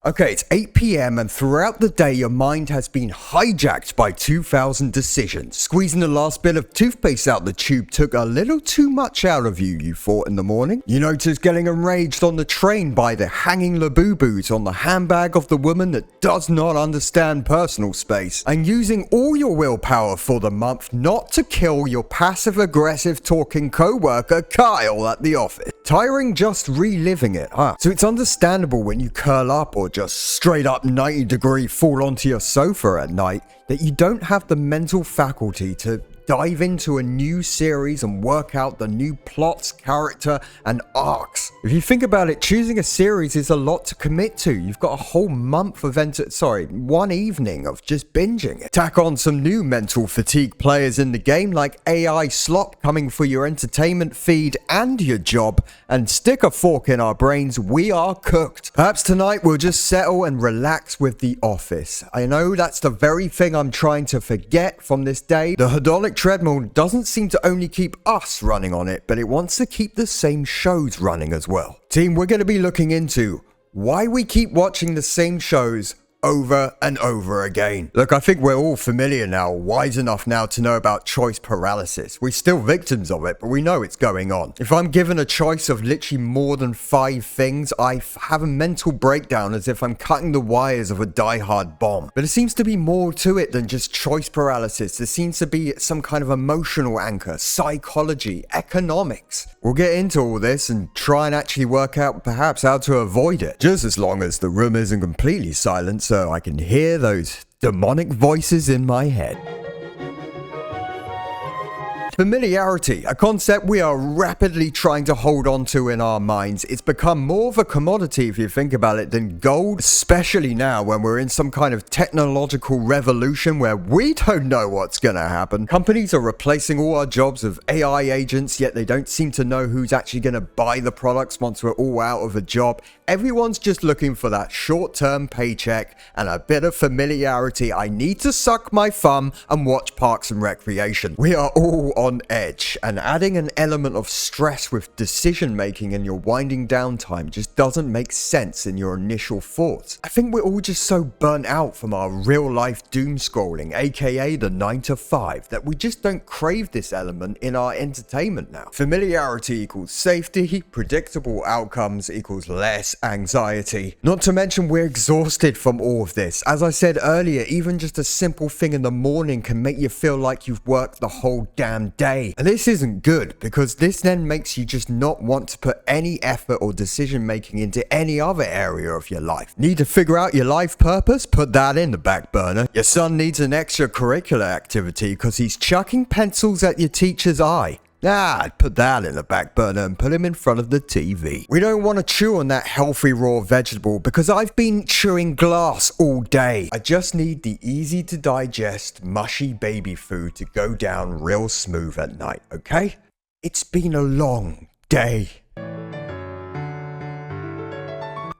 Okay, it's 8 p.m. and throughout the day your mind has been hijacked by 2,000 decisions. Squeezing the last bit of toothpaste out the tube took a little too much out of you thought in the morning. You notice getting enraged on the train by the hanging labubu's on the handbag of the woman that does not understand personal space. And using all your willpower for the month not to kill your passive-aggressive talking co-worker Kyle at the office. Tiring just reliving it, huh? So it's understandable when you curl up or just straight up 90-degree fall onto your sofa at night that you don't have the mental faculty to dive into a new series and work out the new plots, character, and arcs. If you think about it, choosing a series is a lot to commit to. You've got a whole month of one evening of just binging it. Tack on some new mental fatigue players in the game like AI slop coming for your entertainment feed and your job, and stick a fork in our brains, we are cooked. Perhaps tonight we'll just settle and relax with The Office. I know that's the very thing I'm trying to forget from this day. The hedonic treadmill doesn't seem to only keep us running on it, but it wants to keep the same shows running as well. Team, we're going to be looking into why we keep watching the same shows over and over again. Look, I think we're all familiar now, wise enough now to know about choice paralysis. We're still victims of it, but we know it's going on. If I'm given a choice of literally more than 5 things, I have a mental breakdown as if I'm cutting the wires of a die-hard bomb. But it seems to be more to it than just choice paralysis. There seems to be some kind of emotional anchor, psychology, economics. We'll get into all this and try and actually work out perhaps how to avoid it, just as long as the room isn't completely silent so I can hear those demonic voices in my head. Familiarity, a concept we are rapidly trying to hold on to in our minds. It's become more of a commodity if you think about it than gold, especially now when we're in some kind of technological revolution where we don't know what's gonna happen. Companies are replacing all our jobs with AI agents, yet they don't seem to know who's actually gonna buy the products once we're all out of a job. Everyone's just looking for that short-term paycheck and a bit of familiarity. I need to suck my thumb and watch Parks and Recreation. We are all on edge, and adding an element of stress with decision making in your winding down time just doesn't make sense in your initial thoughts. I think we're all just so burnt out from our real life doom scrolling, aka the 9 to 5, that we just don't crave this element in our entertainment now. Familiarity equals safety, predictable outcomes equals less anxiety. Not to mention we're exhausted from all of this. As I said earlier, even just a simple thing in the morning can make you feel like you've worked the whole damn day. And this isn't good because this then makes you just not want to put any effort or decision making into any other area of your life. Need to figure out your life purpose? Put that in the back burner. Your son needs an extracurricular activity because he's chucking pencils at your teacher's eye. I'd put that in the back burner and put him in front of the TV. We don't want to chew on that healthy raw vegetable because I've been chewing glass all day. I just need the easy to digest, mushy baby food to go down real smooth at night, okay? It's been a long day.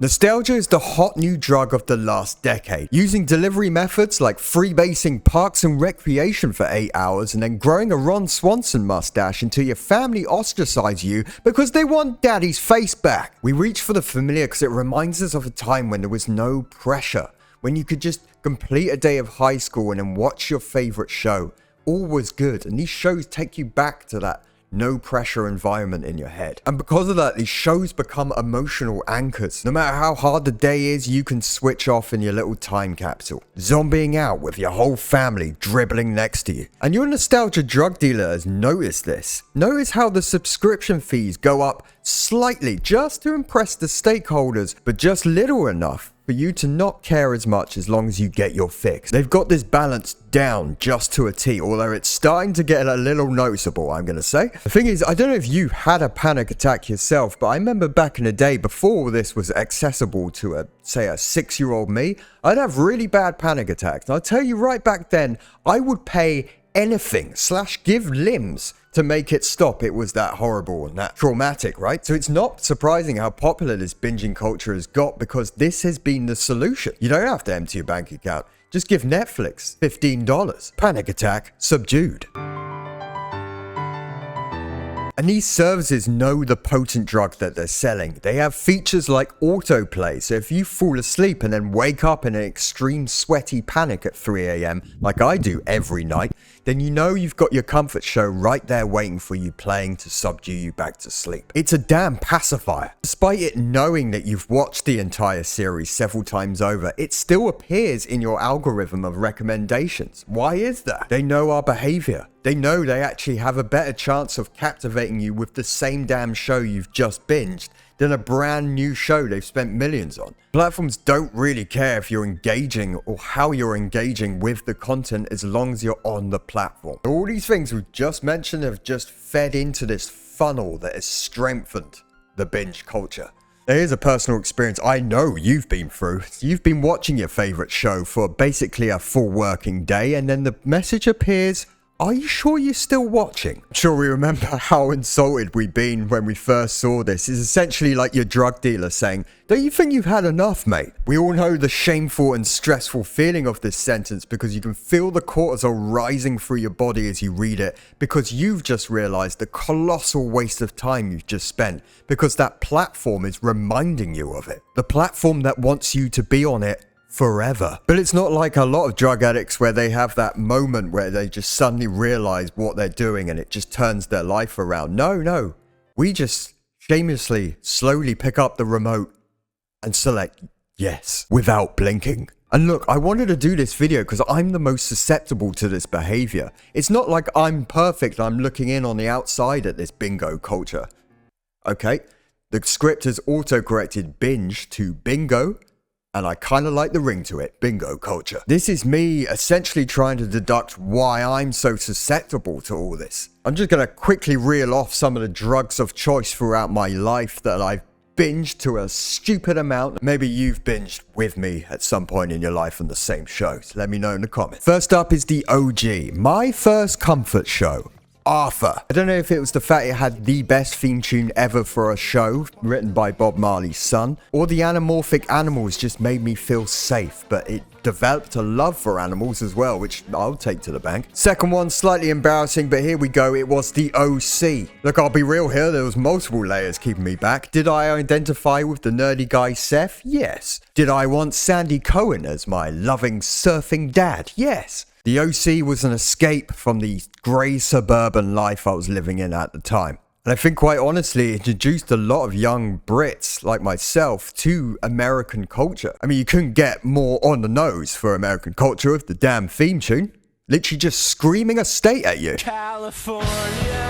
Nostalgia is the hot new drug of the last decade. Using delivery methods like freebasing Parks and Recreation for 8 hours and then growing a Ron Swanson mustache until your family ostracize you because they want daddy's face back. We reach for the familiar because it reminds us of a time when there was no pressure, when you could just complete a day of high school and then watch your favorite show. All was good, and these shows take you back to that no pressure environment in your head. And because of that, these shows become emotional anchors. No matter how hard the day is, you can switch off in your little time capsule, zombieing out with your whole family dribbling next to you. And your nostalgia drug dealer has noticed this. Notice how the subscription fees go up slightly just to impress the stakeholders, but just little enough for you to not care as much as long as you get your fix. They've got this balance down just to a T, although it's starting to get a little noticeable, I'm gonna say. The thing is, I don't know if you had a panic attack yourself, but I remember back in the day, before this was accessible to say a 6-year-old me, I'd have really bad panic attacks. And I'll tell you right back then, I would pay anything / give limbs to make it stop. It was that horrible and that traumatic, right? So it's not surprising how popular this binging culture has got, because this has been the solution. You don't have to empty your bank account. Just give Netflix $15. Panic attack subdued. And these services know the potent drug that they're selling. They have features like autoplay, so if you fall asleep and then wake up in an extreme sweaty panic at 3 a.m, like I do every night, then you know you've got your comfort show right there waiting for you, playing to subdue you back to sleep. It's a damn pacifier. Despite it knowing that you've watched the entire series several times over, it still appears in your algorithm of recommendations. Why is that? They know our behavior. They know they actually have a better chance of captivating you with the same damn show you've just binged than a brand new show they've spent millions on. Platforms don't really care if you're engaging or how you're engaging with the content as long as you're on the platform. All these things we just mentioned have just fed into this funnel that has strengthened the binge culture. Here's a personal experience I know you've been through. You've been watching your favorite show for basically a full working day, and then the message appears, "Are you sure you're still watching?" I'm sure we remember how insulted we'd been when we first saw this. It's essentially like your drug dealer saying, "Don't you think you've had enough, mate?" We all know the shameful and stressful feeling of this sentence because you can feel the cortisol rising through your body as you read it, because you've just realized the colossal waste of time you've just spent because that platform is reminding you of it. The platform that wants you to be on it forever. But it's not like a lot of drug addicts where they have that moment where they just suddenly realize what they're doing and it just turns their life around. No. We just shamelessly, slowly pick up the remote and select yes without blinking. And look, I wanted to do this video because I'm the most susceptible to this behavior. It's not like I'm perfect, I'm looking in on the outside at this bingo culture. Okay, the script has auto-corrected binge to bingo, and I kind of like the ring to it, bingo culture. This is me essentially trying to deduct why I'm so susceptible to all this. I'm just going to quickly reel off some of the drugs of choice throughout my life that I've binged to a stupid amount. Maybe you've binged with me at some point in your life on the same shows. Let me know in the comments. First up is the OG, my first comfort show, Arthur. I don't know if it was the fact it had the best theme tune ever for a show, written by Bob Marley's son, or the anamorphic animals just made me feel safe, but it developed a love for animals as well, which I'll take to the bank. Second one, slightly embarrassing, but here we go. It was the OC. Look, I'll be real here. There was multiple layers keeping me back. Did I identify with the nerdy guy Seth? Yes. Did I want Sandy Cohen as my loving surfing dad? Yes. The OC was an escape from the grey suburban life I was living in at the time. And I think quite honestly, it introduced a lot of young Brits like myself to American culture. I mean, you couldn't get more on the nose for American culture with the damn theme tune. Literally just screaming a state at you. California.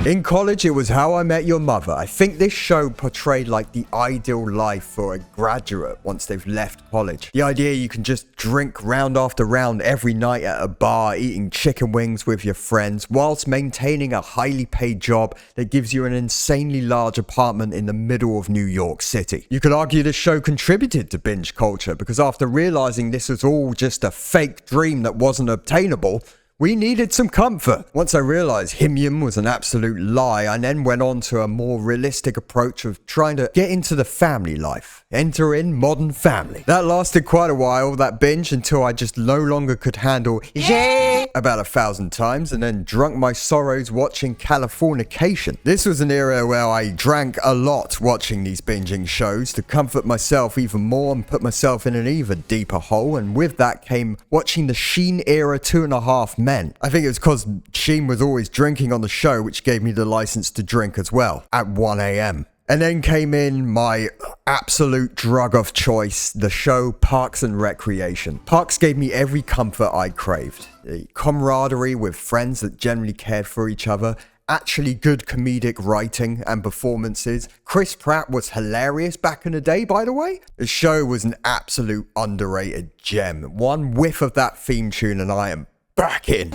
In college, it was How I Met Your Mother. I think this show portrayed like the ideal life for a graduate once they've left college. The idea you can just drink round after round every night at a bar, eating chicken wings with your friends, whilst maintaining a highly paid job that gives you an insanely large apartment in the middle of New York City. You could argue this show contributed to binge culture because after realizing this was all just a fake dream that wasn't obtainable, we needed some comfort. Once I realized Himium was an absolute lie, I then went on to a more realistic approach of trying to get into the family life. Enter in Modern Family. That lasted quite a while, that binge, until I just no longer could handle about 1,000 times and then drunk my sorrows watching Californication. This was an era where I drank a lot watching these binging shows to comfort myself even more and put myself in an even deeper hole, and with that came watching the Sheen era 2.5 Men. I think it was because Sheen was always drinking on the show, which gave me the license to drink as well at 1 a.m. And then came in my absolute drug of choice, the show Parks and Recreation. Parks gave me every comfort I craved. The camaraderie with friends that generally cared for each other, actually good comedic writing and performances. Chris Pratt was hilarious back in the day, by the way. The show was an absolute underrated gem. One whiff of that theme tune and I am back in.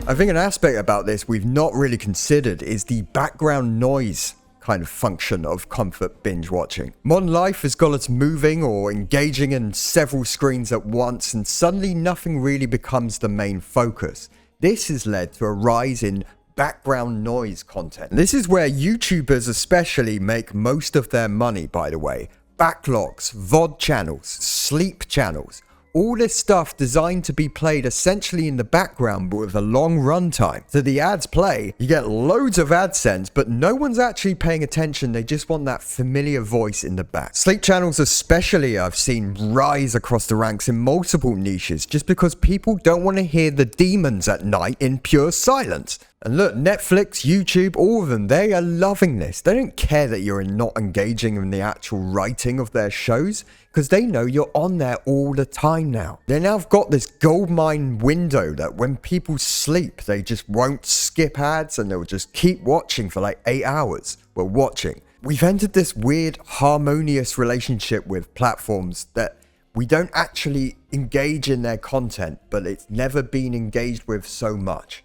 I think an aspect about this we've not really considered is the background noise kind of function of comfort binge watching. Modern life has got us moving or engaging in several screens at once, and suddenly nothing really becomes the main focus. This has led to a rise in background noise content. This is where YouTubers especially make most of their money, by the way. Backlogs, VOD channels, sleep channels. all this stuff designed to be played essentially in the background but with a long runtime. So the ads play, you get loads of AdSense, but no one's actually paying attention. They just want that familiar voice in the back. Sleep channels especially I've seen rise across the ranks in multiple niches just because people don't want to hear the demons at night in pure silence. And look, Netflix, YouTube, all of them, they are loving this. They don't care that you're not engaging in the actual writing of their shows because they know you're on there all the time now. They now have got this goldmine window that when people sleep, they just won't skip ads and they'll just keep watching for like 8 hours. We're watching. We've entered this weird harmonious relationship with platforms that we don't actually engage in their content, but it's never been engaged with so much.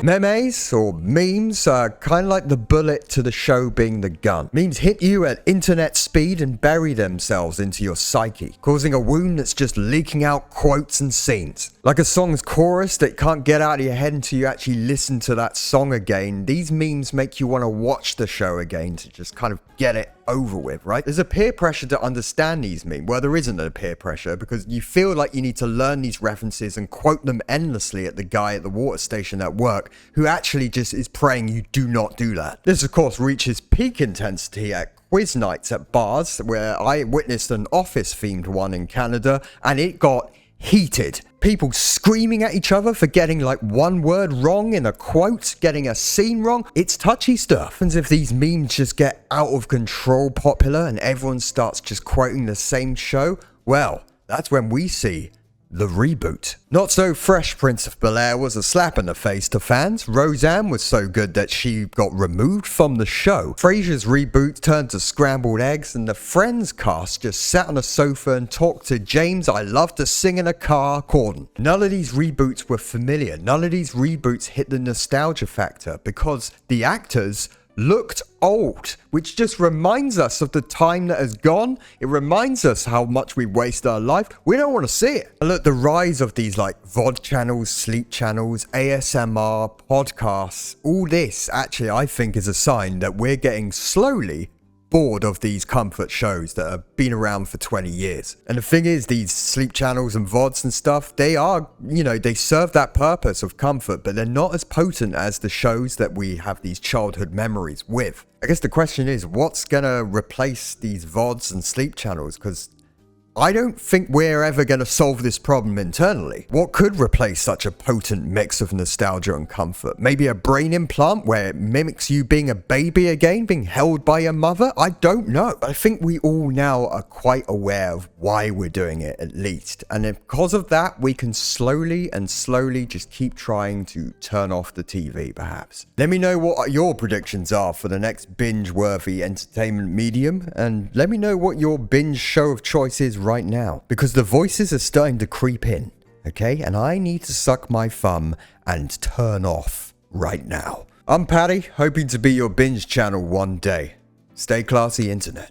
Memes or memes are kind of like the bullet to the show being the gun. Memes hit you at internet speed and bury themselves into your psyche, causing a wound that's just leaking out quotes and scenes. Like a song's chorus that can't get out of your head until you actually listen to that song again, these memes make you want to watch the show again to just kind of get it over with, right? There's a peer pressure to understand these memes. Well, there isn't a peer pressure because you feel like you need to learn these references and quote them endlessly at the guy at the water station at work who actually just is praying you do not do that. This, of course, reaches peak intensity at quiz nights at bars, where I witnessed an office-themed one in Canada, and it got heated. People screaming at each other for getting like one word wrong in a quote, getting a scene wrong. It's touchy stuff. And if these memes just get out of control popular and everyone starts just quoting the same show, well, that's when we see the reboot. Not so Fresh Prince of Bel-Air was a slap in the face to fans. Roseanne was so good that she got removed from the show. Frasier's reboot turned to scrambled eggs, and the Friends cast just sat on a sofa and talked to James I Love to Sing in a Car Corden. None of these reboots were familiar. None of these reboots hit the nostalgia factor because the actors looked old, which just reminds us of the time that has gone. It reminds us how much we waste our life. We don't want to see it. And look, the rise of these like VOD channels, sleep channels, ASMR, podcasts, all this actually I think is a sign that we're getting slowly bored of these comfort shows that have been around for 20 years. And the thing is, these sleep channels and VODs and stuff, they are, they serve that purpose of comfort, but they're not as potent as the shows that we have these childhood memories with. I guess the question is, what's gonna replace these VODs and sleep channels? Because I don't think we're ever going to solve this problem internally. What could replace such a potent mix of nostalgia and comfort? Maybe a brain implant where it mimics you being a baby again, being held by your mother? I don't know. I think we all now are quite aware of why we're doing it, at least. And because of that, we can slowly just keep trying to turn off the TV, perhaps. Let me know what your predictions are for the next binge-worthy entertainment medium, and let me know what your binge show of choice is right now, because the voices are starting to creep in, okay? And I need to suck my thumb and turn off right now. I'm Patty, hoping to be your binge channel one day. Stay classy, internet.